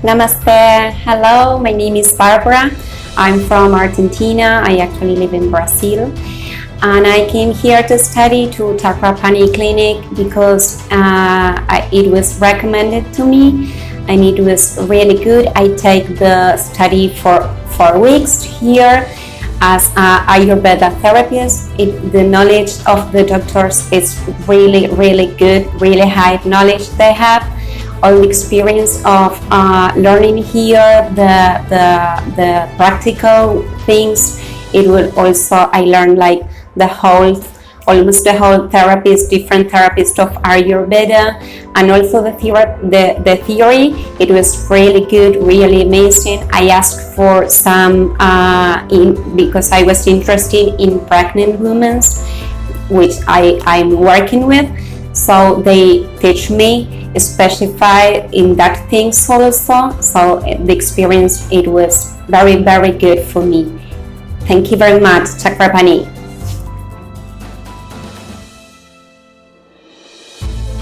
Namaste. Hello, my name is Barbara. I'm from Argentina. I actually live in Brazil. And I came here to study to Takrapani Clinic because it was recommended to me and it was really good. I take the study for 4 weeks here as an Ayurveda therapist. The knowledge of the doctors is really, really good, really high knowledge they have. All the experience of learning here, the practical things. It will also, I learned like almost the whole different therapists of Ayurveda, and also the theory. It was really good, really amazing. I asked for some because I was interested in pregnant women, which I'm working with. So they teach me, specify in that things also. So the experience, it was very, very good for me. Thank you very much, Chakrapani.